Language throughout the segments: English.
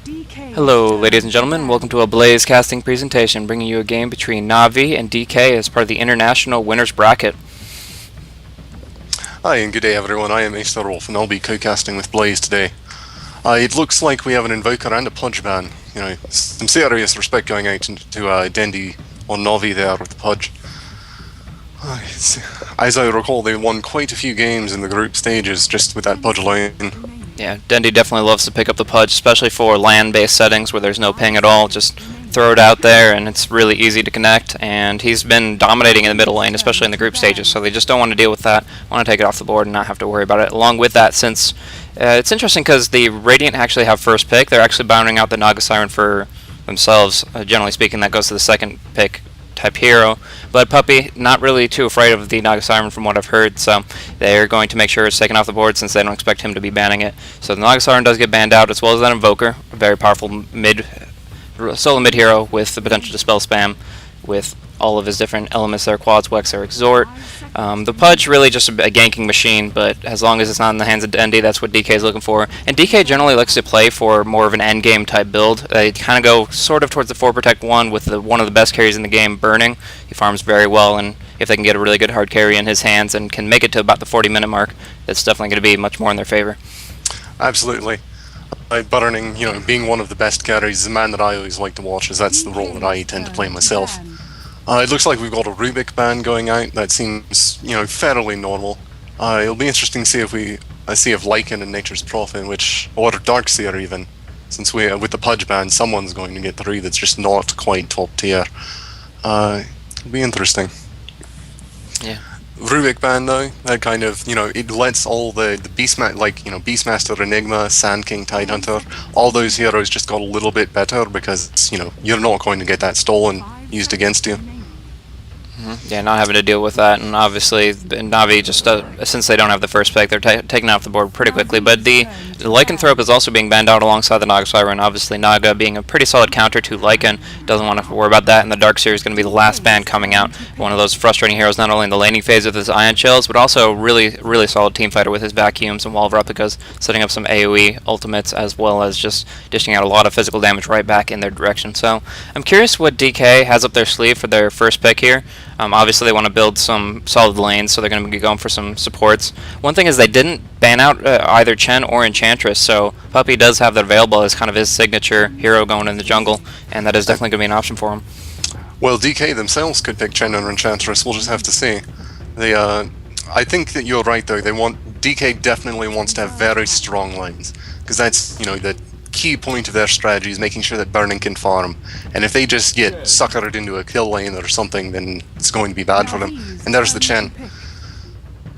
Hello, ladies and gentlemen. Welcome to a BlazeCasting presentation, bringing you a game between Navi and DK as part of the International Winners Bracket. Hi and good day everyone, I am Astarwulf and I'll be co-casting with Blaze today. It looks like we have an Invoker and a Pudge ban. You know, some serious respect going out to Dendi or Navi there with the Pudge. As I recall, they won quite a few games in the group stages just with that Pudge alone. Yeah, Dendi definitely loves to pick up the Pudge, especially for land-based settings where there's no ping at all. Just throw it out there and it's really easy to connect, and he's been dominating in the middle lane, especially in the group stages, so they just don't want to deal with that, want to take it off the board and not have to worry about it. Along with that, since it's interesting because the Radiant actually have first pick, they're actually bounding out the Naga Siren for themselves. Generally speaking, that goes to the second pick type hero, but Puppy not really too afraid of the Naga Siren from what I've heard, so they're going to make sure it's taken off the board since they don't expect him to be banning it. So the Naga Siren does get banned out, as well as that Invoker, a very powerful solo mid hero with the potential to spell spam with all of his different elements there, Quads, Wex, or Exhort. The Pudge really just a ganking machine, but as long as it's not in the hands of Dendi, that's what DK is looking for. And DK generally likes to play for more of an endgame type build. They kind of go sort of towards the 4 Protect 1 with one of the best carries in the game, Burning. He farms very well, and if they can get a really good hard carry in his hands and can make it to about the 40-minute mark, it's definitely going to be much more in their favor. Absolutely. Burning, you know, being one of the best carries is a man that I always like to watch, as that's the role that I tend to play myself. It looks like we've got a Rubik ban going out. That seems, you know, fairly normal. It'll be interesting to see if Lycan and Nature's Prophet, or Darkseer even, since with the Pudge ban, someone's going to get through that's just not quite top tier. It'll be interesting. Yeah. Rubik ban though, that kind of, you know, it lets all the Beastmaster, Enigma, Sand King, Tidehunter, all those heroes just got a little bit better because, you know, you're not going to get that stolen used against you. Yeah, not having to deal with that, and obviously Navi just since they don't have the first pick, they're taking off the board pretty quickly. But the Lycanthrope is also being banned out alongside the Naga Siren. Obviously, Naga being a pretty solid counter to Lycan, doesn't want to worry about that, and the Darkseer is going to be the last ban coming out. One of those frustrating heroes, not only in the laning phase with his Ion Chills, but also really solid team fighter with his Vacuums and Wall of Replicas, setting up some AoE ultimates as well as just dishing out a lot of physical damage right back in their direction. So I'm curious what DK has up their sleeve for their first pick here. Obviously, they want to build some solid lanes, so they're going to be going for some supports. One thing is they didn't ban out either Chen or Enchantress, so Puppy does have that available as kind of his signature hero going in the jungle, and that is definitely going to be an option for him. Well, DK themselves could pick Chen or Enchantress, we'll just have to see. I think that you're right though, DK definitely wants to have very strong lanes, because that's, you know, the key point of their strategy is making sure that Burning can farm, and if they just get suckered into a kill lane or something, then it's going to be bad for them. And there's the Chen.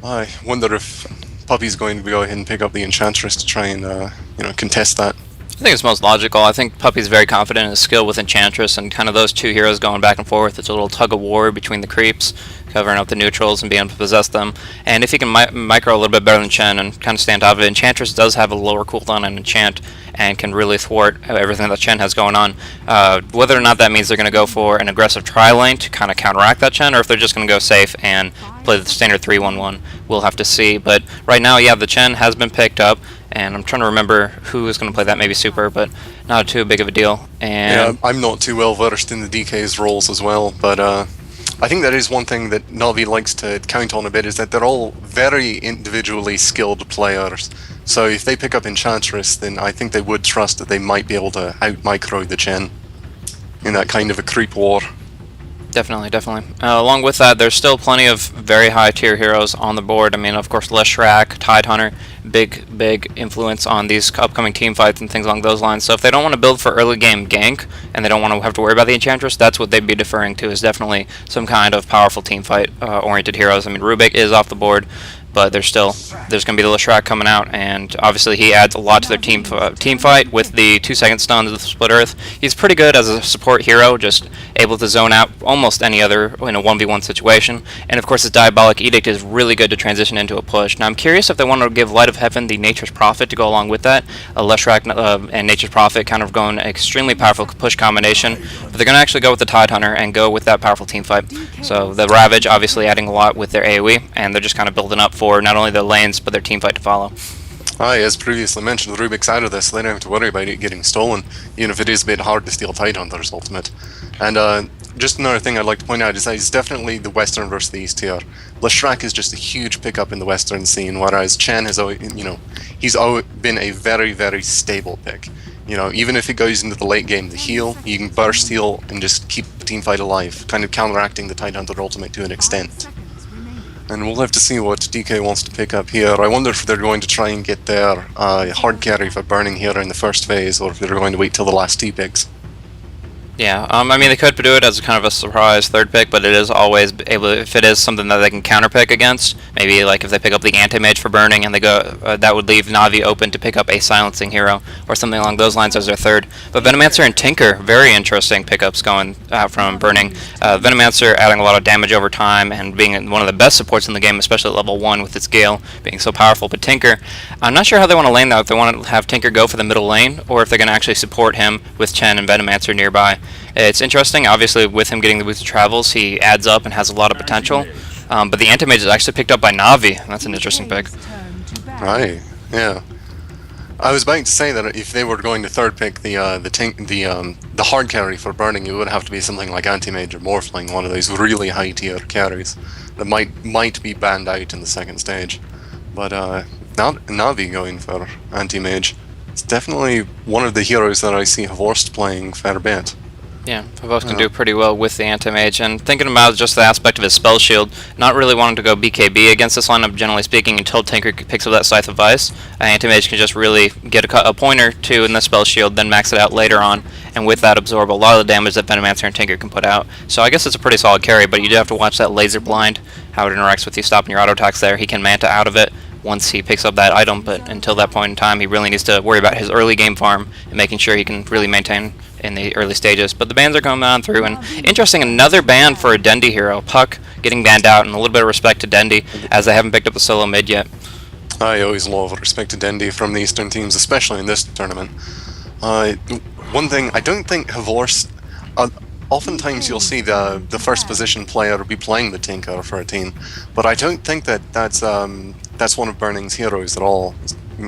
I wonder if Puppy's going to go ahead and pick up the Enchantress to try and you know, contest that. I think it's most logical. I think Puppy's very confident in his skill with Enchantress, and kind of those two heroes going back and forth. It's a little tug of war between the creeps, covering up the neutrals and being able to possess them. And if he can micro a little bit better than Chen and kind of stay on top of it, Enchantress does have a lower cooldown on Enchant and can really thwart everything that Chen has going on. Whether or not that means they're going to go for an aggressive tri-lane to kind of counteract that Chen, or if they're just going to go safe and play the standard 3-1-1, we'll have to see. But right now, yeah, the Chen has been picked up, and I'm trying to remember who is going to play that, maybe Super, but not too big of a deal. And yeah, I'm not too well versed in the DK's roles as well, but I think that is one thing that Navi likes to count on a bit, is that they're all very individually skilled players. So if they pick up Enchantress, then I think they would trust that they might be able to out-micro the Chen in that kind of a creep war. Definitely. Along with that, there's still plenty of very high tier heroes on the board. I mean, of course, Leshrac, Tidehunter, big influence on these upcoming team fights and things along those lines. So if they don't want to build for early game gank, and they don't want to have to worry about the Enchantress, that's what they'd be deferring to, is definitely some kind of powerful team fight oriented heroes. I mean, Rubik is off the board, but there's going to be the Leshrac coming out, and obviously he adds a lot to their team fight with the 2-second stuns of the Split Earth. He's pretty good as a support hero, just able to zone out almost any other in a 1v1 situation. And of course his Diabolic Edict is really good to transition into a push. Now I'm curious if they want to give Light of Heaven the Nature's Prophet to go along with that. Leshrac and Nature's Prophet kind of going an extremely powerful push combination, but they're going to actually go with the Tidehunter and go with that powerful team fight. So the Ravage obviously adding a lot with their AoE, and they're just kind of building up for not only their lanes but their team fight to follow. Aye, as previously mentioned, Rubik's out of this, so they don't have to worry about it getting stolen, even if it is a bit hard to steal Tidehunter's ultimate. And just another thing I'd like to point out is that it's definitely the Western versus the East here. Leshrac is just a huge pickup in the Western scene, whereas Chen has, he's been a very, very stable pick. Even if it goes into the late game, the heal, you can burst heal and just keep the teamfight alive, kind of counteracting the Tidehunter ultimate to an extent. And we'll have to see what DK wants to pick up here. I wonder if they're going to try and get their hard carry for burning here in the first phase, or if they're going to wait till the last T picks. Yeah, I mean, they could do it as kind of a surprise third pick, but it is always able, if it is something that they can counterpick against, maybe like if they pick up the anti-mage for burning and they go, that would leave Navi open to pick up a silencing hero or something along those lines as their third. But Venomancer and Tinker, very interesting pickups going out from burning. Venomancer adding a lot of damage over time and being one of the best supports in the game, especially at level 1 with its Gale being so powerful. But Tinker, I'm not sure how they want to lane that, if they want to have Tinker go for the middle lane, or if they're going to actually support him with Chen and Venomancer nearby. It's interesting, obviously with him getting the boost of travels, he adds up and has a lot of potential. But the anti-mage is actually picked up by Navi. That's an interesting pick. Right, yeah. I was about to say that if they were going to third pick the hard carry for burning, it would have to be something like anti-mage or morphling, one of those really high tier carries that might be banned out in the second stage. But Navi going for anti-mage, it's definitely one of the heroes that I see Horst playing fair bit. Yeah, both can do pretty well with the anti-mage, and thinking about just the aspect of his spell shield, not really wanting to go BKB against this lineup, generally speaking, until Tinker picks up that Scythe of Ice. Anti-mage can just really get a point or two in the spell shield, then max it out later on, and with that absorb a lot of the damage that Venomancer and Tinker can put out. So I guess it's a pretty solid carry, but you do have to watch that laser blind, how it interacts with you stopping your auto attacks there. He can manta out of it once he picks up that item, but until that point in time, he really needs to worry about his early game farm and making sure he can really maintain in the early stages. But the bans are coming on through, and interesting, another ban for a Dendi hero. Puck getting banned out, and a little bit of respect to Dendi, as they haven't picked up the solo mid yet. I always love respect to Dendi from the Eastern teams, especially in this tournament. One thing, I don't think Havorst... oftentimes you'll see the first position player be playing the Tinker for a team, but I don't think that's one of Burning's heroes at all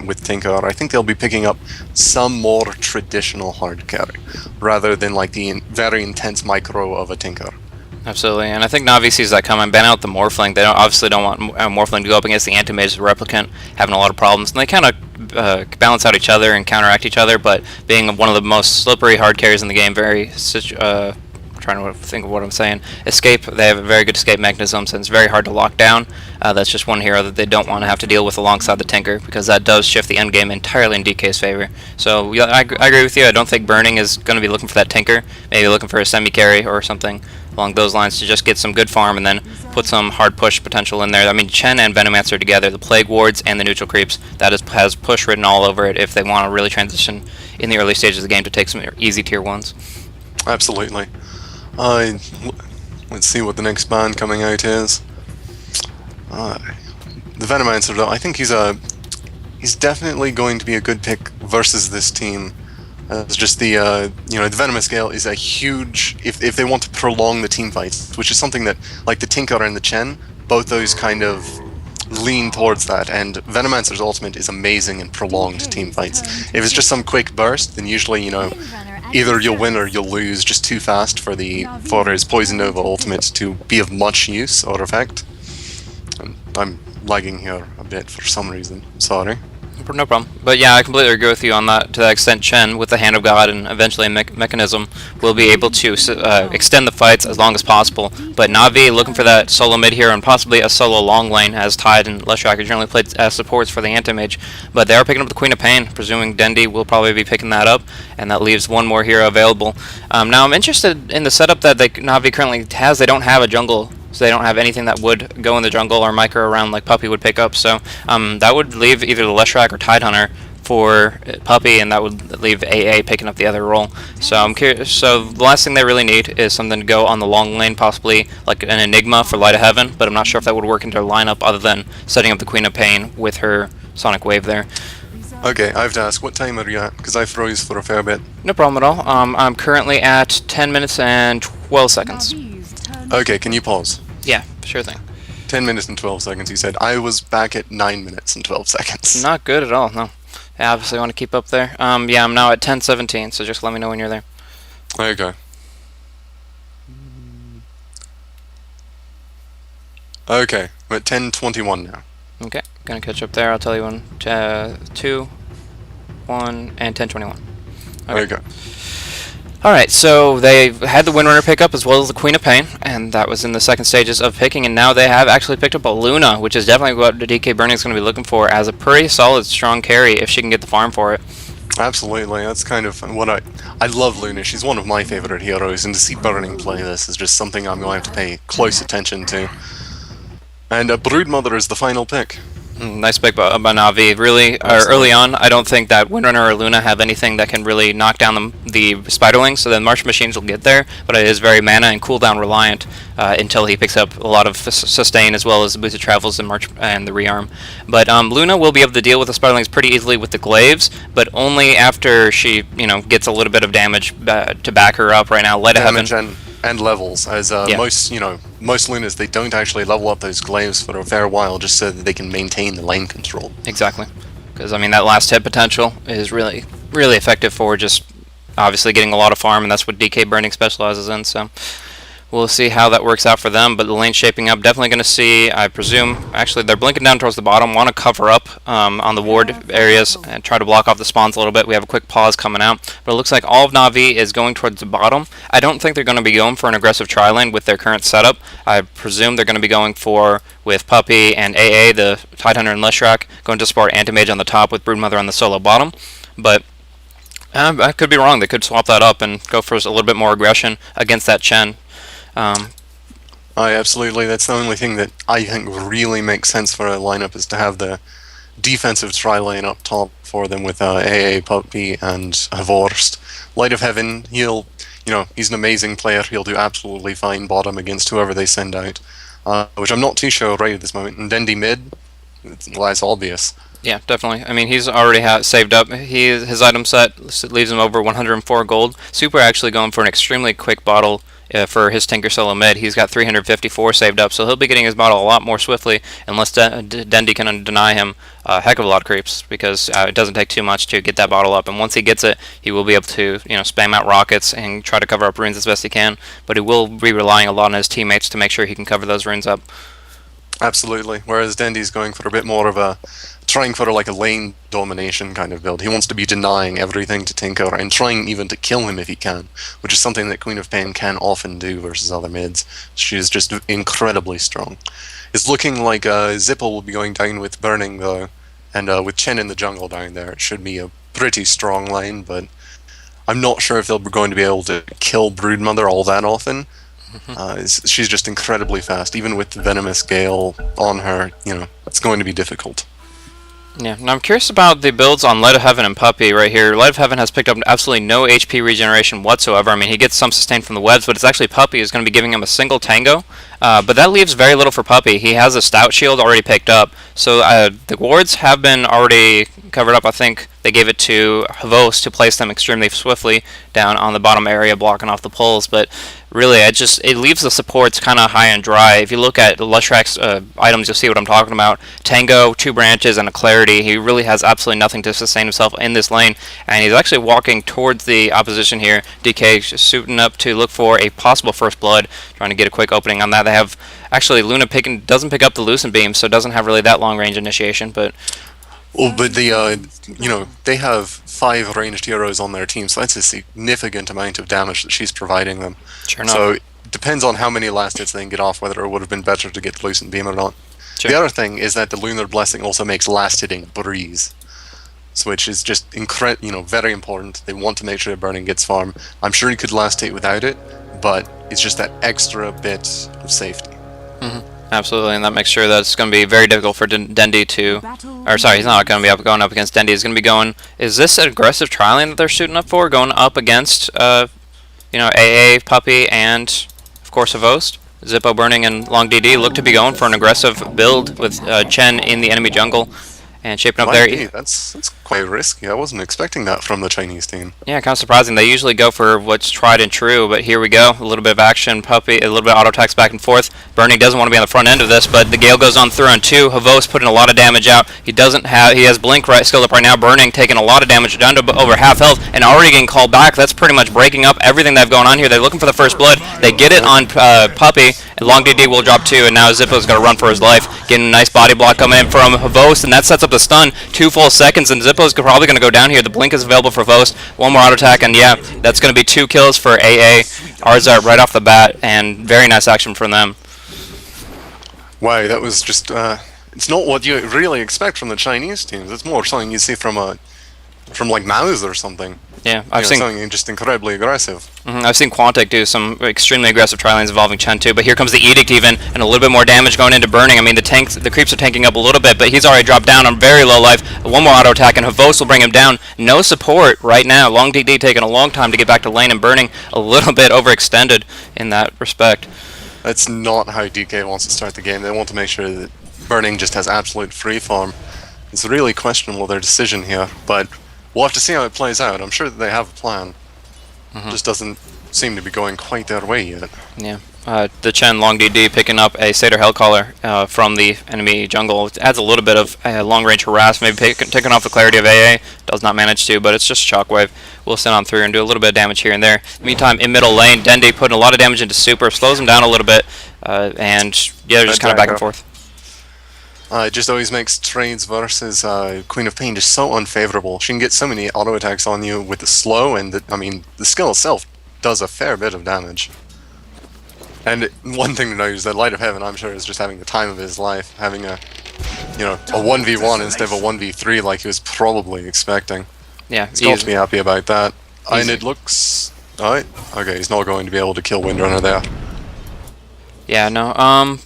with Tinker. I think they'll be picking up some more traditional hard carry, rather than like the very intense micro of a Tinker. Absolutely, and I think Navi sees that coming. Ban out the Morphling. They obviously don't want Morphling to go up against the Anti-Mage, the Replicant, having a lot of problems, and they kind of balance out each other and counteract each other, but being one of the most slippery hard carries in the game, very trying to think of what I'm saying. Escape, they have a very good escape mechanism, so it's very hard to lock down. That's just one hero that they don't want to have to deal with alongside the Tinker, because that does shift the endgame entirely in DK's favor. So yeah, I agree with you. I don't think Burning is going to be looking for that Tinker, maybe looking for a semi-carry or something along those lines to just get some good farm and then put some hard push potential in there. I mean, Chen and Venomancer together, the Plague Wards and the Neutral Creeps, that has push written all over it if they want to really transition in the early stages of the game to take some easy tier 1s. Absolutely. Let's see what the next ban coming out is. The Venomancer, though, I think he's definitely going to be a good pick versus this team. It's just the the Venomous Scale is a huge, if they want to prolong the team fights, which is something that, like the Tinker and the Chen, both those kind of lean towards that, and Venomancer's ultimate is amazing in prolonged team fights. If it's just some quick burst, then usually, either you'll win or you'll lose just too fast for his Poison Nova ultimate to be of much use or effect. And I'm lagging here a bit for some reason, sorry. No problem. But yeah, I completely agree with you on that. To that extent, Chen, with the Hand of God and eventually a mechanism, will be able to extend the fights as long as possible. But Navi looking for that solo mid hero and possibly a solo long lane, as Tide and Leshrac are generally played as supports for the Anti-Mage. But they are picking up the Queen of Pain, presuming Dendi will probably be picking that up, and that leaves one more hero available. Now I'm interested in the setup that Navi currently has. They don't have a jungle, so they don't have anything that would go in the jungle or micro around like Puppy would pick up. So that would leave either the Leshrac or Tidehunter for Puppy, and that would leave AA picking up the other role. So I'm curious. So the last thing they really need is something to go on the long lane, possibly like an Enigma for Light of Heaven, but I'm not sure if that would work into their lineup other than setting up the Queen of Pain with her Sonic Wave there. Okay, I have to ask, what time are you at? Because I froze for a fair bit. No problem at all. I'm currently at 10 minutes and 12 seconds. Okay, can you pause? Yeah, sure thing. 10 minutes and 12 seconds, you said. I was back at 9 minutes and 12 seconds. Not good at all, no. I obviously want to keep up there. Yeah, I'm now at 10:17, so just let me know when you're there. Okay. Okay, we're at 10:21 now. Okay, gonna catch up there. I'll tell you when. 2, 1, and 10:21. Okay. Alright, so they had the Windrunner pick up as well as the Queen of Pain, and that was in the second stages of picking, and now they have actually picked up a Luna, which is definitely what the DK Burning is going to be looking for as a pretty solid, strong carry if she can get the farm for it. Absolutely, that's kind of what I love Luna. She's one of my favorite heroes, and to see Burning play this is just something I'm going to have to pay close attention to. And Broodmother is the final pick. Nice pick by Navi. Really, early on, I don't think that Windrunner or Luna have anything that can really knock down the Spiderlings, so the March Machines will get there, but it is very mana and cooldown reliant until he picks up a lot of sustain as well as the boosted travels and March and the rearm. But Luna will be able to deal with the Spiderlings pretty easily with the glaives, but only after she, gets a little bit of damage to back her up. Right now, Light of Heaven. And levels, as most Lunas, they don't actually level up those glaives for a fair while just so that they can maintain the lane control. Exactly, because that last hit potential is really, really effective for just obviously getting a lot of farm, and that's what DK Burning specializes in. So we'll see how that works out for them, but the lane's shaping up. Definitely going to see, I presume, actually they're blinking down towards the bottom, want to cover up on the ward areas and try to block off the spawns a little bit. We have a quick pause coming out, but it looks like all of Na'Vi is going towards the bottom. I don't think they're going to be going for an aggressive tri-lane with their current setup. I presume they're going to be going for, with Puppey and AA, the Tidehunter and Leshrac, going to support Anti-Mage on the top with Broodmother on the solo bottom, but I could be wrong. They could swap that up and go for a little bit more aggression against that Chen. Absolutely. That's the only thing that I think really makes sense for a lineup is to have the defensive tri-lane up top for them with AA, Puppey, and Havorst. Light of Heaven, he's an amazing player. He'll do absolutely fine bottom against whoever they send out, which I'm not too sure right at this moment. And Dendi mid, it's obvious. Yeah, definitely. He's already saved up. His item set leaves him over 104 gold. Super actually going for an extremely quick bottle for his Tinker Solo mid. He's got 354 saved up, so he'll be getting his bottle a lot more swiftly unless Dendi can deny him a heck of a lot of creeps, because it doesn't take too much to get that bottle up, and once he gets it, he will be able to spam out rockets and try to cover up runes as best he can, but he will be relying a lot on his teammates to make sure he can cover those runes up. Absolutely, whereas Dendi's going for a bit more of trying for a lane domination kind of build. He wants to be denying everything to Tinker and trying even to kill him if he can, which is something that Queen of Pain can often do versus other mids. She is just incredibly strong. It's looking like Zippo will be going down with Burning though, and with Chen in the jungle down there, it should be a pretty strong lane, but I'm not sure if they're going to be able to kill Broodmother all that often. She's just incredibly fast. Even with the Venomous Gale on her, it's going to be difficult. Yeah, now I'm curious about the builds on Light of Heaven and Puppey right here. Light of Heaven has picked up absolutely no HP regeneration whatsoever. He gets some sustain from the webs, but it's actually Puppey who's going to be giving him a single tango. But that leaves very little for Puppey. He has a stout shield already picked up, so the wards have been already covered up. I think they gave it to Havos to place them extremely swiftly down on the bottom area, blocking off the pulls, but really it leaves the supports kind of high and dry. If you look at Leshrac's items, you'll see what I'm talking about. Tango, 2 branches, and a Clarity. He really has absolutely nothing to sustain himself in this lane, and he's actually walking towards the opposition here. DK suiting up to look for a possible first blood, trying to get a quick opening on that. They have actually Luna doesn't pick up the Lucent Beam, so it doesn't have really that long range initiation, but they have 5 ranged heroes on their team, so that's a significant amount of damage that she's providing them. Sure enough. So it depends on how many last hits they can get off, whether it would have been better to get the Lucent Beam or not. Sure. The other thing is that the Lunar Blessing also makes last hitting breeze, which is just very important. They want to make sure Burning gets farm. I'm sure he could last hit without it, but it's just that extra bit of safety. Absolutely, and that makes sure that it's going to be very difficult for Dendi to... Or sorry, he's not going to be going up against Dendi. He's going to be going... Is this an aggressive tri-lane that they're shooting up for? Going up against, AA, Puppey, and, of course, Avost? Zippo, Burning, and Long DD look to be going for an aggressive build with Chen in the enemy jungle. and shaping up Might be. there. That's quite risky. I wasn't expecting that from the Chinese team. Yeah, kind of surprising. They usually go for what's tried and true, but here we go. A little bit of action, Puppey, a little bit of auto attacks back and forth. Burning doesn't want to be on the front end of this, but the Gale goes on through on 2. Havos putting a lot of damage out. He has Blink skilled up right now. Burning taking a lot of damage, down to over half health, and already getting called back. That's pretty much breaking up everything they've going on here. They're looking for the first blood. They get it on Puppey, and Long DD will drop 2, and now Zippo's going to run for his life. Getting a nice body block coming in from Havos, and that sets up the stun. 2 full seconds, and Zippo's probably going to go down here. The Blink is available for Havos. One more auto attack, and yeah, that's going to be 2 kills for AA. Arza right off the bat, and very nice action from them. Wow, that was just, it's not what you really expect from the Chinese teams. It's more something you see from like Mao's or something. Yeah, I've seen something just incredibly aggressive. I've seen Quantic do some extremely aggressive tri-lanes involving Chen too, but here comes the Edict even, and a little bit more damage going into Burning. I mean, the creeps are tanking up a little bit, but he's already dropped down on very low life. One more auto attack, and Havos will bring him down. No support right now. Long DD taking a long time to get back to lane, and Burning a little bit overextended in that respect. That's not how DK wants to start the game. They want to make sure that Burning just has absolute free farm. It's really questionable, their decision here, but we'll have to see how it plays out. I'm sure that they have a plan. Just doesn't seem to be going quite their way yet. Yeah. The Chen Long DD picking up a Satyr Hellcaller from the enemy jungle. It adds a little bit of long-range harass, maybe taking off the clarity of AA. Does not manage to, but it's just Shockwave. We'll send on through and do a little bit of damage here and there. Meantime, in middle lane, Dendi putting a lot of damage into Super, slows him down a little bit, and yeah, they're just kind of back and forth. It just always makes trades versus Queen of Pain just so unfavorable. She can get so many auto attacks on you with the slow, and the skill itself does a fair bit of damage. And one thing to note is that Light of Heaven, I'm sure, is just having the time of his life, having a 1v1 instead of a 1v3 like he was probably expecting. Yeah, he's got to be happy about that. And it looks... Alright, okay, he's not going to be able to kill Windrunner there. Yeah, no,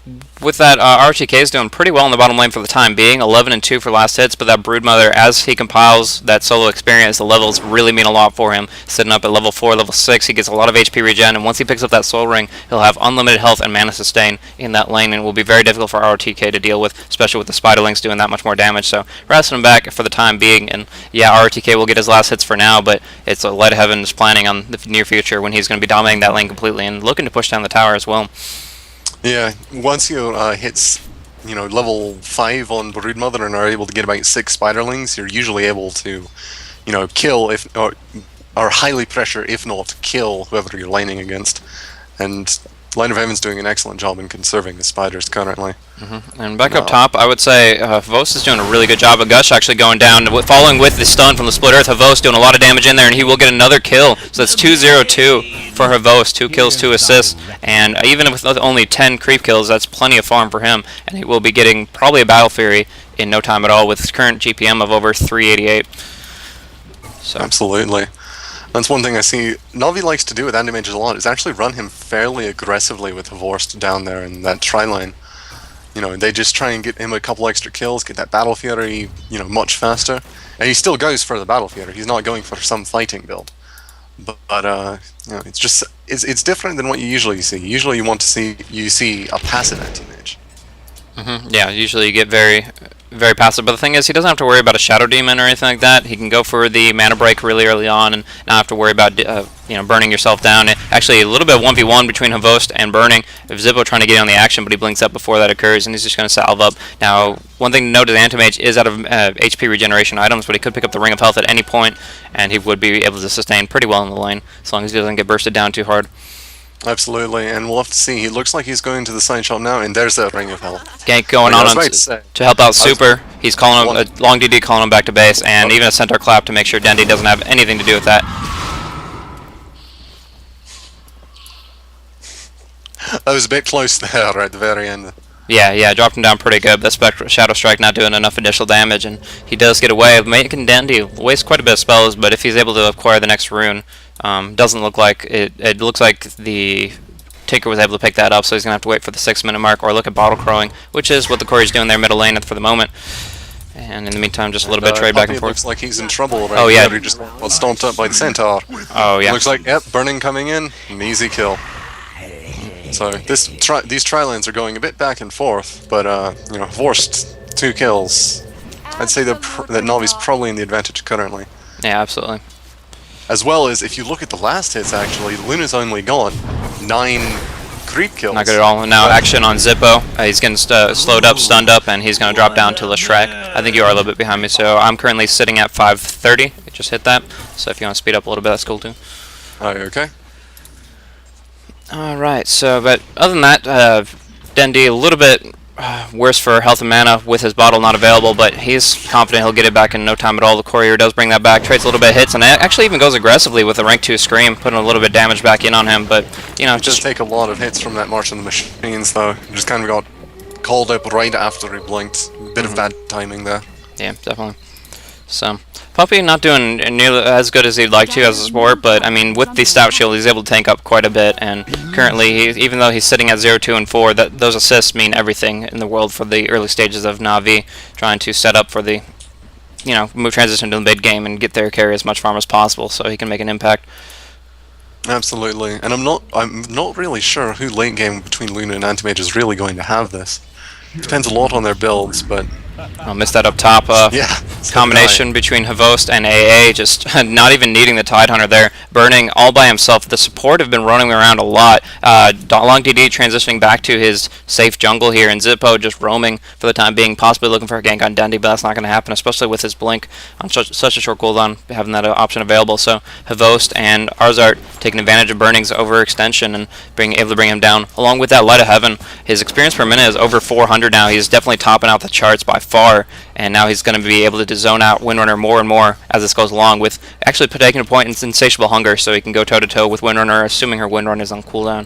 with that, RTK is doing pretty well in the bottom lane for the time being, 11-2 for last hits, but that Broodmother, as he compiles that solo experience, the levels really mean a lot for him. Sitting up at level 4, level 6, he gets a lot of HP regen, and once he picks up that Soul Ring, he'll have unlimited health and mana sustain in that lane, and it will be very difficult for RTK to deal with, especially with the Spiderlings doing that much more damage, so resting him back for the time being, and yeah, RTK will get his last hits for now, but it's Light of Heaven's planning on the near future when he's going to be dominating that lane completely, and looking to push down the tower as well. Yeah, once you hit, level 5 on Broodmother and are able to get about 6 Spiderlings, you're usually able to, kill or highly pressure, if not kill, whoever you're laning against. And Light of Heaven's doing an excellent job in conserving the spiders currently. And back up top, I would say Havos is doing a really good job of Gush actually going down, following with the stun from the Split Earth. Havos doing a lot of damage in there, and he will get another kill. So that's 2-0-2 for Havos, 2 kills, 2 assists, and even with only 10 creep kills, that's plenty of farm for him, and he will be getting probably a Battle Fury in no time at all with his current GPM of over 388. So. Absolutely. That's one thing I see Navi likes to do with Anti-Mages a lot, is actually run him fairly aggressively with Havorst down there in that tri-line. They just try and get him a couple extra kills, get that Battle Fury, much faster. And he still goes for the Battle Fury, he's not going for some fighting build. But it's different than what you usually see. Usually you see a passive Anti-Mage. Yeah, usually you get very passive, but the thing is, he doesn't have to worry about a Shadow Demon or anything like that. He can go for the mana break really early on and not have to worry about burning yourself down. Actually, a little bit of 1v1 between Havost and Burning. If Zippo trying to get on the action, but he blinks up before that occurs, and he's just going to salve up. Now, one thing to note is Anti-Mage is out of HP regeneration items, but he could pick up the Ring of Health at any point, and he would be able to sustain pretty well in the lane, as long as he doesn't get bursted down too hard. Absolutely, and we'll have to see. He looks like he's going to the side shot now, and there's that Ring of Health. Gank going on to help out Super. He's calling him, Long DD calling him back to base, and even a Centaur Clap to make sure Dendi doesn't have anything to do with that. That was a bit close there right at the very end. Yeah, dropped him down pretty good. That Shadow Strike not doing enough initial damage, and he does get away, making Dendi waste quite a bit of spells, but if he's able to acquire the next rune, doesn't look like it looks like the Tinker was able to pick that up, so he's gonna have to wait for the 6-minute mark or look at Bottle Crowing, which is what the Corey's doing there middle lane for the moment. And in the meantime, just a little bit of trade back and forth. Looks like he's in trouble right Oh yeah, he just got stomped up by the Centaur. Oh yeah. Looks like Burning coming in, an easy kill. So these tri-lanes are going a bit back and forth, but Vorst 2 kills. I'd say that Navi's probably in the advantage currently. Yeah, absolutely. As well as, if you look at the last hits, actually, Luna's only got 9 creep kills. Not good at all. Now action on Zippo. He's getting slowed up, stunned up, and he's going to drop down to Leshrac. I think you are a little bit behind me, so I'm currently sitting at 530. It just hit that. So if you want to speed up a little bit, that's cool too. Okay. Alright, so, but other than that, Dendi a little bit worse for health and mana with his bottle not available, but he's confident he'll get it back in no time at all. The courier does bring that back, trades a little bit of hits, and actually even goes aggressively with a rank 2 Scream, putting a little bit of damage back in on him, but, you know, Just take a lot of hits from that March of the Machines, though. Just kind of got called up right after he blinked. Bit of bad timing there. Yeah, definitely. So, Puppy not doing nearly as good as he'd like to as a sport, but I mean, with the Stout Shield, he's able to tank up quite a bit, and currently, even though he's sitting at 0, 2, and 4, those assists mean everything in the world for the early stages of Na'Vi, trying to set up for the, you know, move transition to the mid game and get there, carry as much farm as possible, so he can make an impact. Absolutely, and I'm not really sure who late game between Luna and Antimage is really going to have this. Depends a lot on their builds, but I'll miss that up top. yeah, Combination between Havost and AA, just not even needing the Tidehunter there, burning all by himself. The support have been running around a lot. Long DD transitioning back to his safe jungle here, and Zippo just roaming for the time being, possibly looking for a gank on Dendi, but that's not going to happen, especially with his blink on such a short cooldown, having that option available. So Havost and Arzart taking advantage of Burning's overextension and being able to bring him down. Along with that Light of Heaven, his experience per minute is over 400 now. He's definitely topping out the charts by far, and now he's going to be able to zone out Windrunner more and more as this goes along, with actually taking a point in Insatiable Hunger, so he can go toe-to-toe with Windrunner, assuming her Windrun is on cooldown.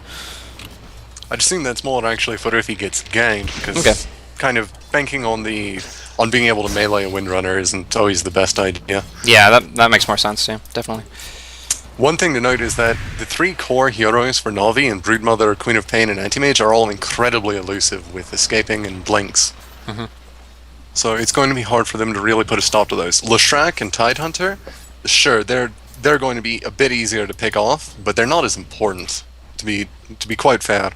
I just think that's more actually for if he gets ganked, because kind of banking on being able to melee a Windrunner isn't always the best idea. Yeah, that makes more sense too, definitely. One thing to note is that the 3 core heroes for Na'Vi and Broodmother, Queen of Pain, and Antimage are all incredibly elusive with escaping and blinks. So it's going to be hard for them to really put a stop to those. Leshrac and Tidehunter, sure, they're going to be a bit easier to pick off, but they're not as important, to be quite fair.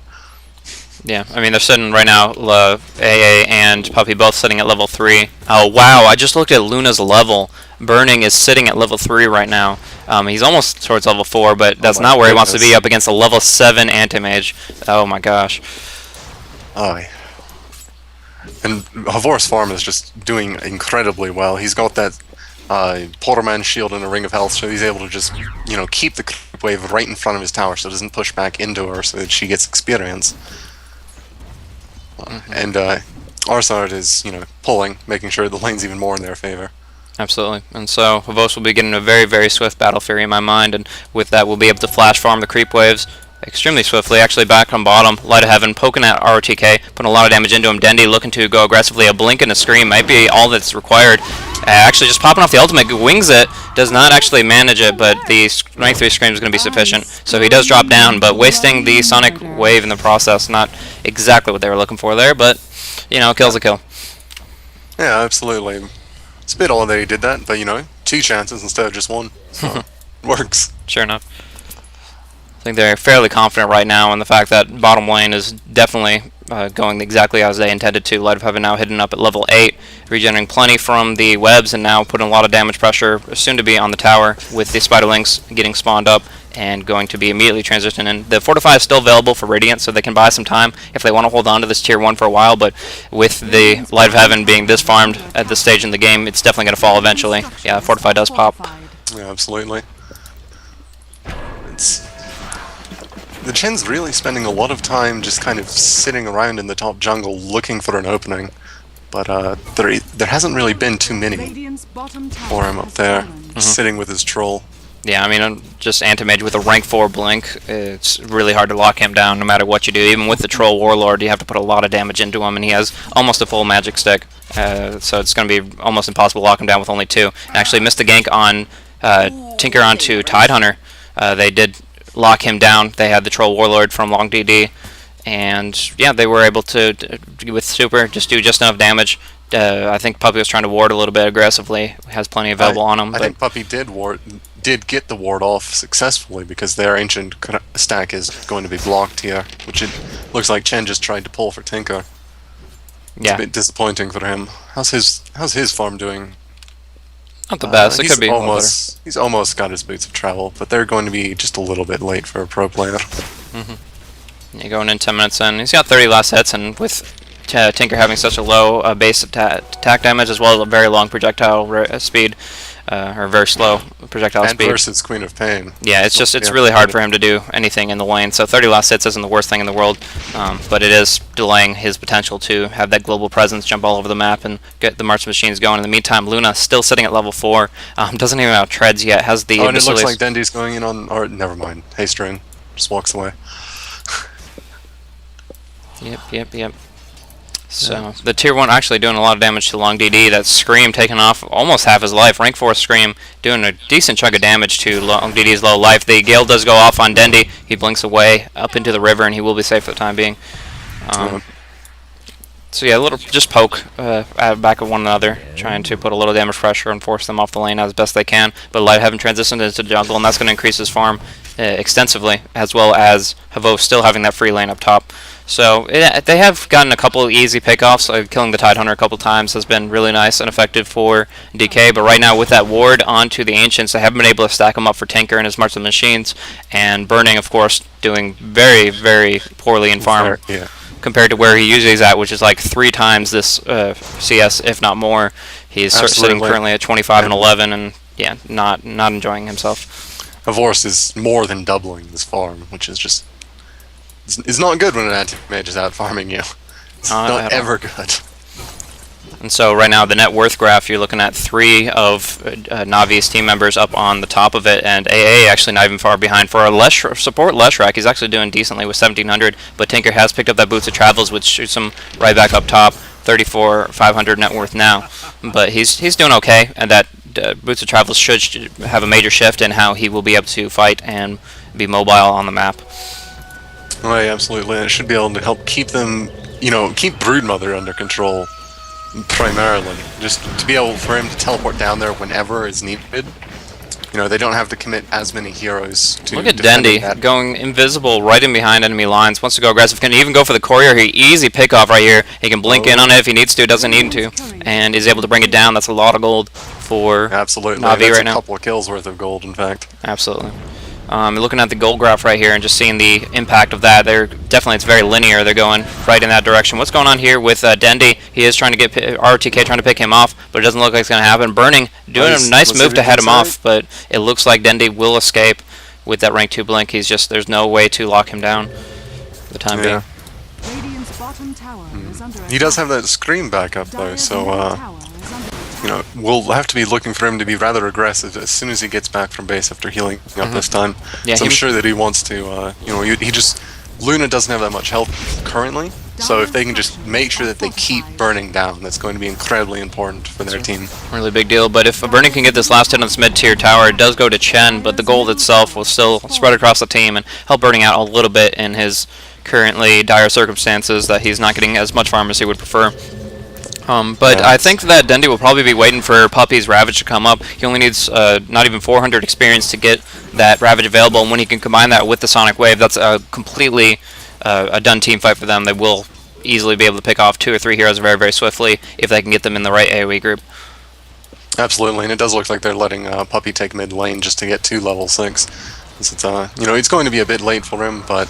Yeah, I mean, they're sitting right now, AA and Puppy both sitting at level 3. Oh, wow, I just looked at Luna's level. Burning is sitting at level 3 right now. He's almost towards level 4, but that's not where he wants to be, up against a level 7 Antimage. Oh my gosh. Aye. And Havor's farm is just doing incredibly well. He's got that Porterman shield and a Ring of Health, so he's able to just, you know, keep the creep wave right in front of his tower so it doesn't push back into her, so that she gets experience. And Arzart is, you know, pulling, making sure the lane's even more in their favor. Absolutely. And so Havos will be getting a very, very swift Battle Fury in my mind, and with that we'll be able to flash farm the creep waves extremely swiftly. Actually back on bottom, Light of Heaven poking at ROTK, putting a lot of damage into him. Dendi looking to go aggressively. A blink and a scream might be all that's required. Actually just popping off the ultimate, wings it, does not actually manage it, but the rank 3 scream is going to be sufficient. So he does drop down, but wasting the Sonic Wave in the process. Not exactly what they were looking for there, but, you know, kill's a kill. Yeah, absolutely. It's a bit odd that he did that, but, you know, 2 chances instead of just 1. So, works. Sure enough. I think they're fairly confident right now in the fact that bottom lane is definitely going exactly as they intended to. Light of Heaven now hidden up at level 8, regenerating plenty from the webs, and now putting a lot of damage pressure soon to be on the tower, with the Spiderlings getting spawned up and going to be immediately transitioning in. The Fortify is still available for Radiant, so they can buy some time if they want to hold on to this tier 1 for a while, but with the Light of Heaven being this farmed at this stage in the game, it's definitely going to fall eventually. Yeah, Fortify does pop. Yeah, absolutely. The Chen's really spending a lot of time just kind of sitting around in the top jungle looking for an opening, but there hasn't really been too many for him up there, sitting with his troll. Yeah, I mean, just Antimage with a rank 4 blink, it's really hard to lock him down no matter what you do. Even with the Troll Warlord, you have to put a lot of damage into him, and he has almost a full magic stick, so it's going to be almost impossible to lock him down with only 2. Actually missed the gank on Tinker onto Tidehunter. They did lock him down. They had the Troll Warlord from Long DD, and yeah, they were able to with Super, just do just enough damage. I think Puppy was trying to ward a little bit aggressively. Has plenty available on him. I think Puppy did get the ward off successfully, because their ancient stack is going to be blocked here, which it looks like Chen just tried to pull for Tinker. It's a bit disappointing for him. How's his farm doing? Not the best. It could be He's almost got his boots of travel, but they're going to be just a little bit late for a pro player. Yeah, going in 10 minutes in. He's got 30 last hits, and with Tinker having such a low base attack damage as well as a very long projectile speed, or very slow projectile speed. And versus Queen of Pain. Yeah, it's really hard for him to do anything in the lane. So 30 last hits isn't the worst thing in the world, but it is delaying his potential to have that global presence, jump all over the map, and get the March machines going. In the meantime, Luna still sitting at level 4, doesn't even have treads yet. Has the and it looks like Dendy's going in on. Or never mind. Haste Drain just walks away. Yep. So the tier 1 actually doing a lot of damage to Long DD. That Scream taking off almost half his life. Rank 4 Scream doing a decent chunk of damage to Long DD's low life. The Gale does go off on Dendy. He blinks away up into the river, and he will be safe for the time being. So yeah, a little just poke back of one another, trying to put a little damage pressure and force them off the lane as best they can. But Light Heaven transitioned into the jungle, and that's going to increase his farm extensively, as well as Havo still having that free lane up top. So they have gotten a couple of easy pickoffs. Killing the Tidehunter a couple times has been really nice and effective for DK. But right now with that ward onto the Ancients, they haven't been able to stack them up for Tinker and his March of the Machines. And Burning, of course, doing very, very poorly in farm compared to where he usually is at, which is like 3 times this CS, if not more. He's sitting currently at 25 and 11, and yeah, not enjoying himself. Avorus is more than doubling this farm, which is just... It's not good when an anti-mage is out farming you. It's not ever good. And so right now the net worth graph, you're looking at 3 of Navi's team members up on the top of it, and AA actually not even far behind. For a support Leshrac, he's actually doing decently with 1,700, but Tinker has picked up that Boots of Travels, which shoots him right back up top, 34,500 net worth now. But he's doing okay, and that Boots of Travels should have a major shift in how he will be able to fight and be mobile on the map. Right, absolutely. And it should be able to help keep them, keep Broodmother under control, primarily. Just to be able for him to teleport down there whenever is needed. They don't have to commit as many heroes to... Look at Dendy going invisible right in behind enemy lines. Wants to go aggressive. Can even go for the courier here. Easy pickoff right here. He can blink in on it if he needs to. Doesn't need to. And is able to bring it down. That's a lot of gold for Navi right now. now. A couple of kills worth of gold, in fact. Absolutely. Looking at the gold graph right here and just seeing the impact of that, it's very linear. They're going right in that direction. What's going on here with Dendy? He is trying to get RTK trying to pick him off, but it doesn't look like it's going to happen. Burning doing a nice move to head him off, but it looks like Dendy will escape with that rank 2 blink. There's no way to lock him down for the time being. He does have that Scream backup though, so we'll have to be looking for him to be rather aggressive as soon as he gets back from base after healing up this time. Yeah, so I'm sure that he wants to, Luna doesn't have that much health currently, so if they can just make sure that they keep Burning down, that's going to be incredibly important for their team. Really big deal, but if Burning can get this last hit on this mid-tier tower, it does go to Chen, but the gold itself will still spread across the team and help Burning out a little bit in his currently dire circumstances that he's not getting as much farm as he would prefer. But I think that Dendy will probably be waiting for Puppy's Ravage to come up. He only needs not even 400 experience to get that Ravage available, and when he can combine that with the Sonic Wave, that's a completely a done team fight for them. They will easily be able to pick off 2 or 3 heroes very, very swiftly if they can get them in the right AoE group. Absolutely, and it does look like they're letting Puppy take mid lane just to get to level 6. It's it's going to be a bit late for him, but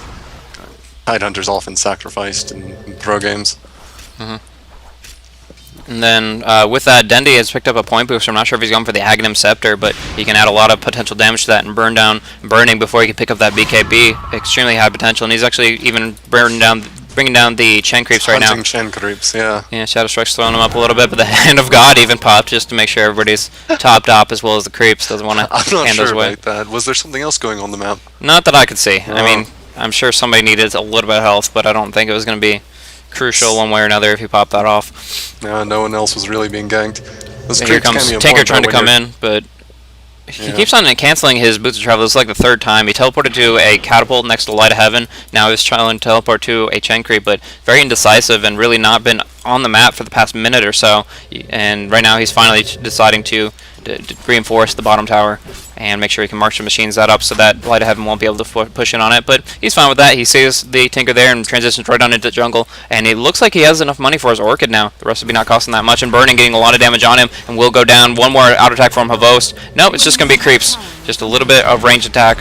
Tidehunter's often sacrificed in pro games. And then with that, Dendy has picked up a point boost. I'm not sure if he's going for the Aghanim Scepter, but he can add a lot of potential damage to that and burning before he can pick up that BKB. Extremely high potential, and he's actually even bringing down the Chen creeps right now. Hunting Chen creeps, yeah. Yeah, Shadow Strike's throwing him up a little bit, but the Hand of God even popped just to make sure everybody's topped up as well as the creeps. Doesn't want to hand those away. I'm not sure about that. Was there something else going on the map? Not that I could see. I mean, I'm sure somebody needed a little bit of health, but I don't think it was going to be crucial one way or another if he popped that off. No one else was really being ganked. Here comes Tinker trying to come in, but he keeps on canceling his Boots of Travel. This is like the 3rd time. He teleported to a catapult next to Light of Heaven. Now he's trying to teleport to a Chen creep, but very indecisive and really not been on the map for the past minute or so. And right now he's finally deciding to reinforce the bottom tower and make sure he can march the machines that up so that Light of Heaven won't be able to push in on it. But he's fine with that. He sees the Tinker there and transitions right on into the jungle, and it looks like he has enough money for his Orchid now. The rest will be not costing that much, and Burning getting a lot of damage on him, and will go down. One more auto attack from Havost. Nope, it's just going to be creeps. Just a little bit of range attack.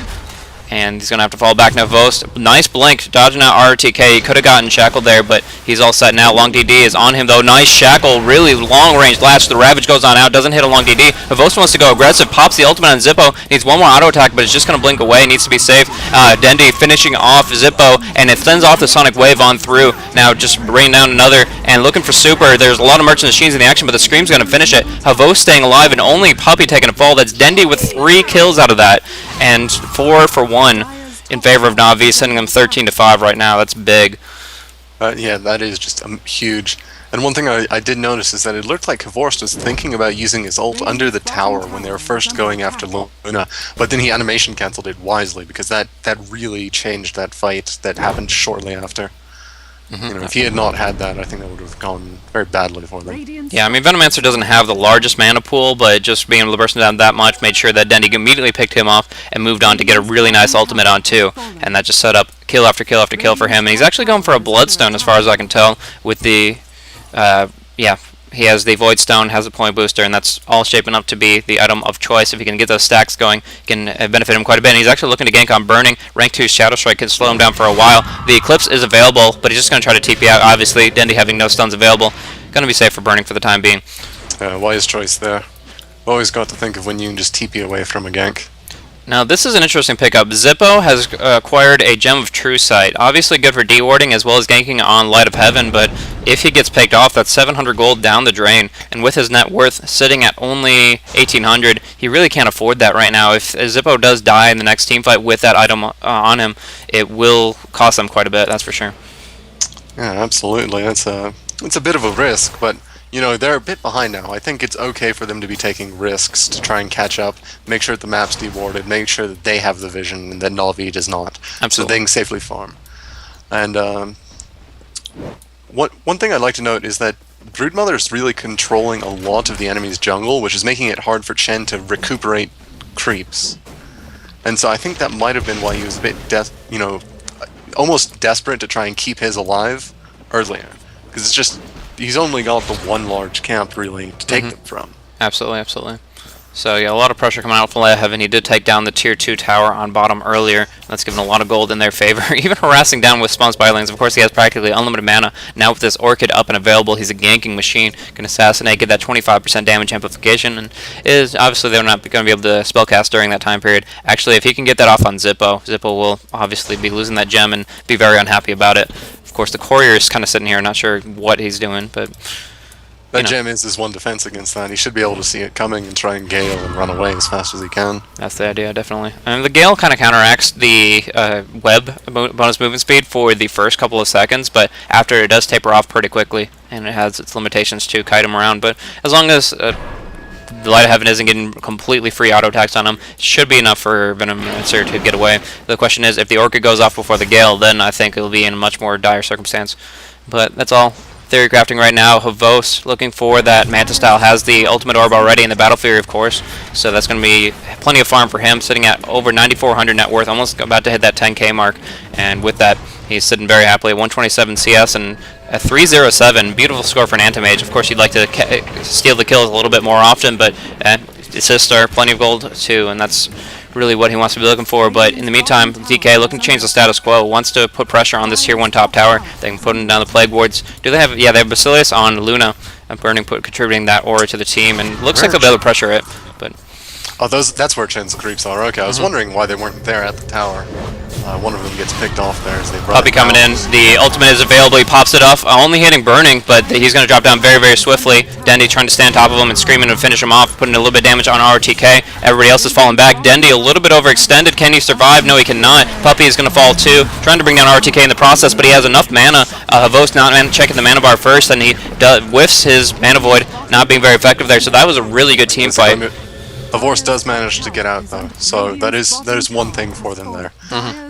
And he's going to have to fall back now. Vost, nice blink, dodging out RTK. He could have gotten shackled there, but he's all set now. Long DD is on him, though. Nice shackle, really long-range latch. The Ravage goes on out, doesn't hit a long DD. Vost wants to go aggressive, pops the ultimate on Zippo. Needs one more auto attack, but it's just going to blink away. Needs to be safe. Dendi finishing off Zippo, and it sends off the Sonic Wave on through. Now just bringing down another, and looking for Super. There's a lot of Merchant Machines in the action, but the Scream's going to finish it. Havost staying alive, and only Puppey taking a fall. That's Dendi with 3 kills out of that, and 4 for 1. In favor of Na'Vi, sending them 13-5 right now. That's big. Yeah, that is just huge. And one thing I did notice is that it looked like Kavorst was thinking about using his ult under the tower when they were first going after Luna, but then he animation cancelled it wisely because that really changed that fight that happened shortly after. If he had not had that, I think that would have gone very badly for them. Yeah, I mean, Venomancer doesn't have the largest mana pool, but just being able to burst him down that much made sure that Dendi immediately picked him off and moved on to get a really nice ultimate on too. And that just set up kill after kill after kill for him. And he's actually going for a Bloodstone as far as I can tell with the, he has the Void Stone, has a point booster, and that's all shaping up to be the item of choice. If he can get those stacks going, can benefit him quite a bit. And he's actually looking to gank on Burning. Rank 2 Shadow Strike can slow him down for a while. The Eclipse is available, but he's just going to try to TP out. Obviously, Dendi having no stuns available. Going to be safe for Burning for the time being. Wise choice there. Always got to think of when you can just TP away from a gank. Now, this is an interesting pickup. Zippo has acquired a Gem of True Sight. Obviously good for dewarding as well as ganking on Light of Heaven, but if he gets picked off, that's 700 gold down the drain. And with his net worth sitting at only 1,800, he really can't afford that right now. If Zippo does die in the next team fight with that item on him, it will cost them quite a bit, that's for sure. Yeah, absolutely. It's a bit of a risk, but they're a bit behind now. I think it's okay for them to be taking risks to try and catch up, make sure that the map's dewarded, make sure that they have the vision and that Na'Vi does not. Absolutely. So they can safely farm. And one thing I'd like to note is that Broodmother is really controlling a lot of the enemy's jungle, which is making it hard for Chen to recuperate creeps. And so I think that might have been why he was a bit almost desperate to try and keep his alive earlier. Because it's just he's only got the one large camp really to take them from. Absolutely, absolutely. So yeah, a lot of pressure coming out from Light of Heaven. He did take down the tier 2 tower on bottom earlier. That's given a lot of gold in their favor. Even harassing down with spawn spiralings. Of course, he has practically unlimited mana. Now with this Orchid up and available, he's a ganking machine. Can assassinate, get that 25% damage amplification, and is obviously they're not going to be able to spellcast during that time period. Actually, if he can get that off on Zippo, Zippo will obviously be losing that gem and be very unhappy about it. Of course, the Courier is kind of sitting here, not sure what he's doing, but that gem is his one defense against that. He should be able to see it coming and try and Gale and run away as fast as he can. That's the idea, definitely. And the Gale kind of counteracts the web bonus movement speed for the first couple of seconds, but after it does taper off pretty quickly, and it has its limitations to kite him around. But as long as the Light of Heaven isn't getting completely free auto attacks on him, it should be enough for Venomancer to get away. The question is, if the Orchid goes off before the Gale, then I think it'll be in a much more dire circumstance. But that's all. Theory crafting right now. Havos looking for that Manta style, has the ultimate orb already in the Battle Fury, of course, so that's going to be plenty of farm for him, sitting at over 9,400 net worth, almost about to hit that 10k mark, and with that he's sitting very happily at 127 CS and a 307. Beautiful score for an Anti-Mage. Of course, you'd like to steal the kills a little bit more often, but assists are plenty of gold too, and that's really what he wants to be looking for. But in the meantime, DK looking to change the status quo, wants to put pressure on this tier 1 top tower. They can put him down the Plague Wards. Do they have, yeah, they have Basilius on Luna, and Burning contributing that aura to the team, and looks like they'll be able to pressure it. But that's where Chen's creeps are. Okay, I was wondering why they weren't there at the tower. One of them gets picked off there as they brought Puppey coming in. The ultimate is available. He pops it off. Only hitting Burning, but he's going to drop down very, very swiftly. Dendi trying to stand on top of him and screaming to finish him off, putting a little bit of damage on RTK. Everybody else is falling back. Dendi a little bit overextended. Can he survive? No, he cannot. Puppey is going to fall too. Trying to bring down RTK in the process, but he has enough mana. Havos not checking the mana bar first, and he whiffs his Mana Void, not being very effective there. So that was a really good team fight. Avorce does manage to get out though, so that is one thing for them there.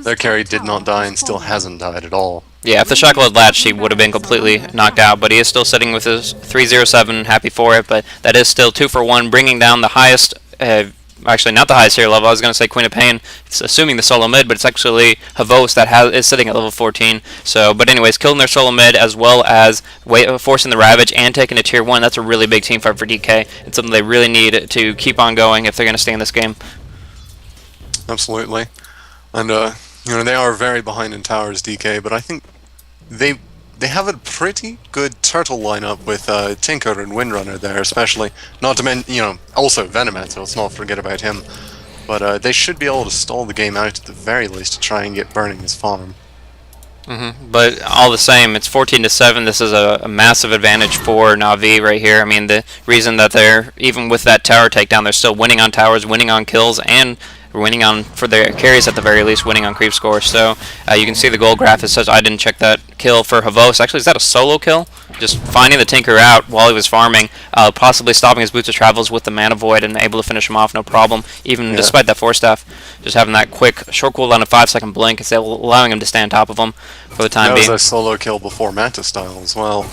Their carry did not die and still hasn't died at all. Yeah, if the Shackle had latched, he would have been completely knocked out, but he is still sitting with his 307, happy for it, but that is still 2 for 1, bringing down the highest actually not the highest tier level. I was going to say Queen of Pain. It's assuming the solo mid, but it's actually Havos that is sitting at level 14. So, but anyways, killing their solo mid as well as forcing the Ravage and taking a tier 1. That's a really big team fight for DK. It's something they really need to keep on going if they're going to stay in this game. Absolutely. And, they are very behind in towers, DK, but I think they have a pretty good turtle lineup with Tinker and Windrunner there, especially. Not to mention, also Venomancer, let's not forget about him. But they should be able to stall the game out at the very least to try and get burning his farm. But all the same, it's 14-7. This is a massive advantage for Na'Vi right here. I mean, the reason that they're, even with that tower takedown, they're still winning on towers, winning on kills, and winning on, for their carries at the very least, winning on creep score. So you can see the gold graph is such. I didn't check that kill for Havos. Actually, is that a solo kill? Just finding the Tinker out while he was farming, possibly stopping his Boots of Travels with the Mana Void and able to finish him off no problem, even despite that Force Staff. Just having that quick, short cooldown of 5-second blink, instead of allowing him to stay on top of him for the time being. That was a solo kill before Manta style as well.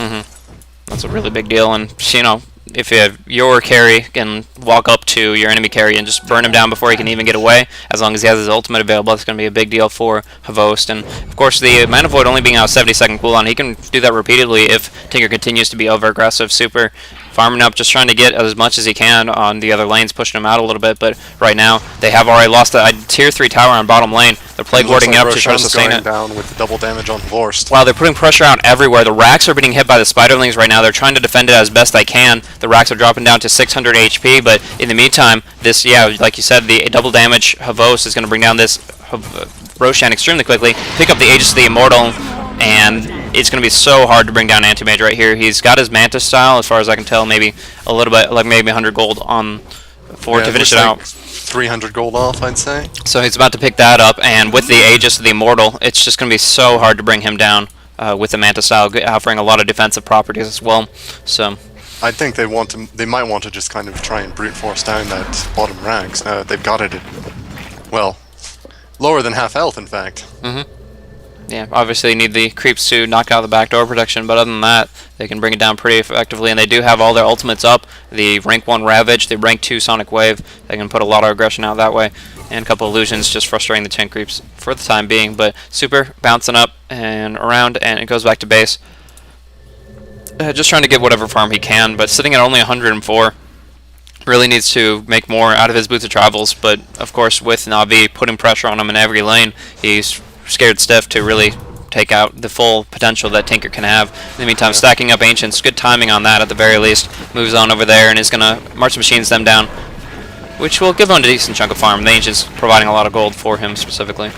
That's a really big deal, and if you have your carry can walk up to your enemy carry and just burn him down before he can even get away, as long as he has his ultimate available, it's going to be a big deal for Havost. And of course, the Mana Void only being out 70-second cooldown, he can do that repeatedly if Tinker continues to be over-aggressive. Super farming up, just trying to get as much as he can on the other lanes, pushing him out a little bit. But right now, they have already lost a tier 3 tower on bottom lane. They're plague warding it up to try to sustain it. Down with the double damage on Vorst. Wow, they're putting pressure out everywhere. The racks are being hit by the spiderlings right now. They're trying to defend it as best they can. The racks are dropping down to 600 HP, but in the meantime, this, like you said, the double damage Havos is going to bring down this Roshan extremely quickly, pick up the Aegis of the Immortal, and it's going to be so hard to bring down Anti-Mage right here. He's got his Mantis style, as far as I can tell, maybe a little bit, like maybe 100 gold on to finish it out. 300 gold off, I'd say. So he's about to pick that up, and with the Aegis of the Immortal, it's just going to be so hard to bring him down with the Mantis style, offering a lot of defensive properties as well. So I think they might want to just kind of try and brute force down that bottom ranks. They've got it at, well, lower than half health, in fact. Yeah, obviously you need the creeps to knock out the backdoor protection, but other than that, they can bring it down pretty effectively, and they do have all their ultimates up. The rank 1 Ravage, the rank 2 Sonic Wave, they can put a lot of aggression out that way, and a couple illusions just frustrating the tank creeps for the time being, but Super bouncing up and around, and it goes back to base. Just trying to get whatever farm he can, but sitting at only 104. Really needs to make more out of his Boots of Travels, but of course with Na'Vi putting pressure on him in every lane, he's scared stiff to really take out the full potential that Tinker can have. In the meantime, stacking up Ancients, good timing on that at the very least. Moves on over there and is going to March Machines them down, which will give him a decent chunk of farm. The Ancients providing a lot of gold for him specifically.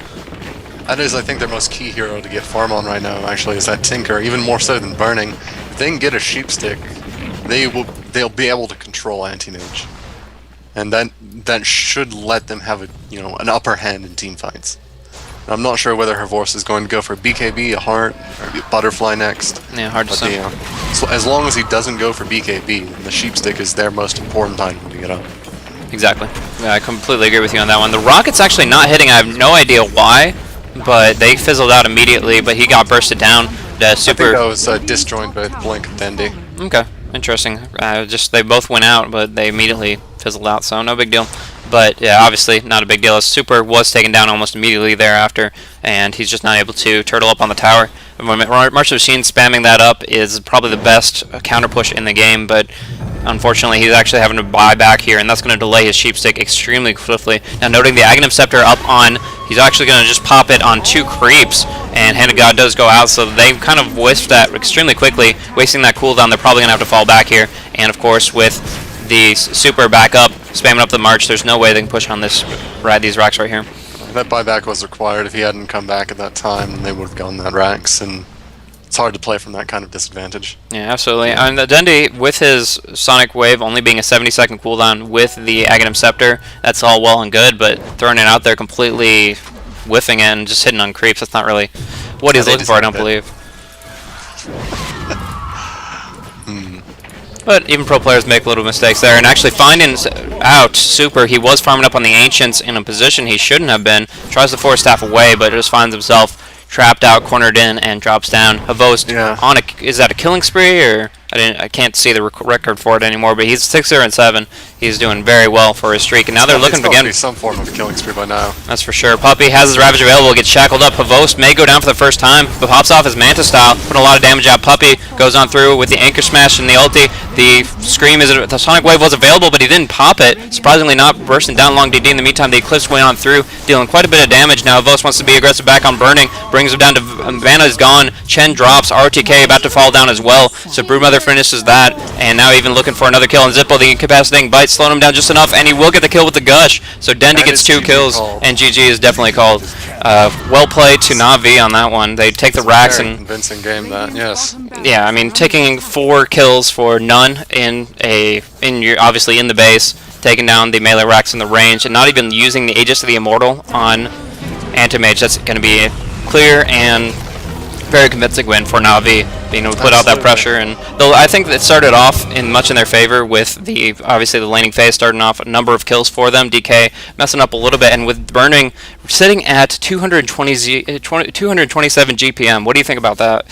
That is, I think, their most key hero to get farm on right now, actually, is that Tinker, even more so than Burning. If they can get a Sheep Stick, they'll be able to control Anti-Mage. And that should let them have an upper hand in team fights. I'm not sure whether Hervorce is going to go for BKB, a Heart, or Butterfly next. Yeah, hard to say. So as long as he doesn't go for BKB, then the Sheep Stick is their most important item to get up. Exactly. Yeah, I completely agree with you on that one. The Rocket's actually not hitting. I have no idea why, but they fizzled out immediately, but he got bursted down. I think that was disjoined by the blink of Dendi. Okay, interesting. They both went out, but they immediately fizzled out, so no big deal. But yeah, obviously not a big deal. Super was taken down almost immediately thereafter, and he's just not able to turtle up on the tower. March of Machines spamming that up is probably the best counter push in the game, but unfortunately he's actually having to buy back here, and that's going to delay his Sheep Stick extremely swiftly. Now noting the Aghanim Scepter up on, he's actually going to just pop it on 2 creeps, and Hand of God does go out, so they kind of whiffed that extremely quickly, wasting that cooldown. They're probably going to have to fall back here, and of course with the Super back up, spamming up the March, there's no way they can push on these racks right here. That buyback was required. If he hadn't come back at that time, then they would have gone that racks, and it's hard to play from that kind of disadvantage. Yeah, absolutely. And Dendi, with his Sonic Wave only being a 70-second cooldown with the Aghanim Scepter, that's all well and good, but throwing it out there completely whiffing it and just hitting on creeps, that's not really what he's looking for, I don't believe. But even pro players make little mistakes there, and actually finding out Super, he was farming up on the Ancients in a position he shouldn't have been, tries to force staff away, but just finds himself trapped out, cornered in, and drops down. Havos on is that a killing spree, or? I can't see the record for it anymore, but he's 6-0-7. He's doing very well for his streak, and now they're looking It's again. be some form of a killing spree by now. That's for sure. Puppey has his Ravage available, gets shackled up. Pavost may go down for the first time, but pops off his Manta style, putting a lot of damage out. Puppey goes on through with the Anchor Smash and the ulti. The Sonic Wave was available, but he didn't pop it. Surprisingly not bursting down long DD. In the meantime, the Eclipse went on through, dealing quite a bit of damage. Now Pavost wants to be aggressive back on Burning, brings him down to Vanna is gone. Chen drops, RTK about to fall down as well. So Broodmother finishes that, and now even looking for another kill. And Zippo, the incapacitating bite, slowing him down just enough, and he will get the kill with the Gush. So Dendi gets 2 kills, and GG is definitely called. Well played to Na'Vi on that one. They take the racks Very and convincing game. That yes. yeah, I mean taking 4 kills for none obviously in the base, taking down the melee racks in the range, and not even using the Aegis of the Immortal on Anti-Mage. That's going to be a clear and very convincing win for Na'Vi, being able to put out that pressure. And though I think that started off much in their favor with obviously the laning phase starting off a number of kills for them. DK messing up a little bit, and with Burning sitting at 227 GPM. What do you think about that?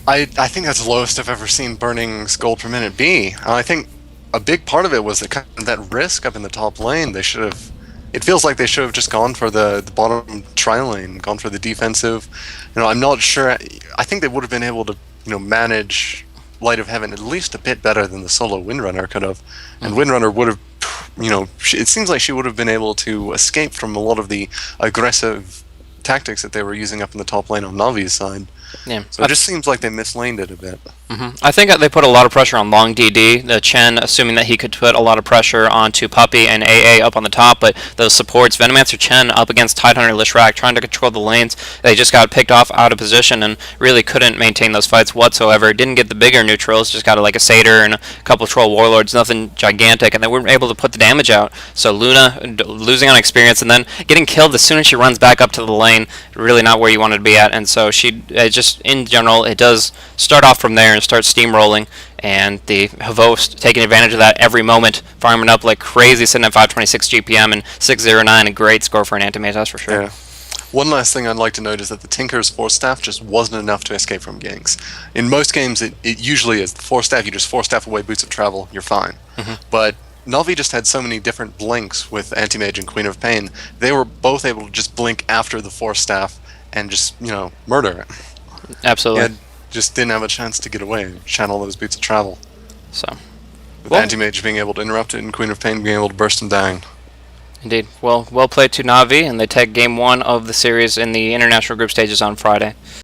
I think that's the lowest I've ever seen Burning's gold per minute be. I think a big part of it was that risk up in the top lane. They should have. It feels like they should have just gone for the bottom tri lane, gone for the defensive. I'm not sure. I think they would have been able to manage Light of Heaven at least a bit better than the solo Windrunner could have. And Windrunner would have, it seems like she would have been able to escape from a lot of the aggressive tactics that they were using up in the top lane on Navi's side. Yeah. So it just seems like they mislaned it a bit. I think they put a lot of pressure on long DD. The Chen, assuming that he could put a lot of pressure onto Puppey and AA up on the top, but those supports, Venomancer Chen up against Tidehunter Lishrak, trying to control the lanes. They just got picked off out of position and really couldn't maintain those fights whatsoever. Didn't get the bigger neutrals, just got like a Satyr and a couple of Troll Warlords, nothing gigantic, and they weren't able to put the damage out. So Luna losing on experience and then getting killed as soon as she runs back up to the lane, really not where you wanted to be at. And so just in general, it does start off from there and start steamrolling, and the Havost taking advantage of that every moment, farming up like crazy, sitting at 526 GPM and 609, a great score for an Anti-Mage, that's for sure. Yeah. One last thing I'd like to note is that the Tinker's Force Staff just wasn't enough to escape from ganks. In most games, it usually is. The Force Staff, you just Force Staff away Boots of Travel, you're fine. But Na'Vi just had so many different blinks with Anti-Mage and Queen of Pain. They were both able to just blink after the Force Staff and just, murder it. Absolutely. And just didn't have a chance to get away and channel those Boots of Travel. So, With Anti-Mage being able to interrupt it and Queen of Pain being able to burst him down. Indeed. Well played to Na'Vi, and they take Game 1 of the series in the international group stages on Friday.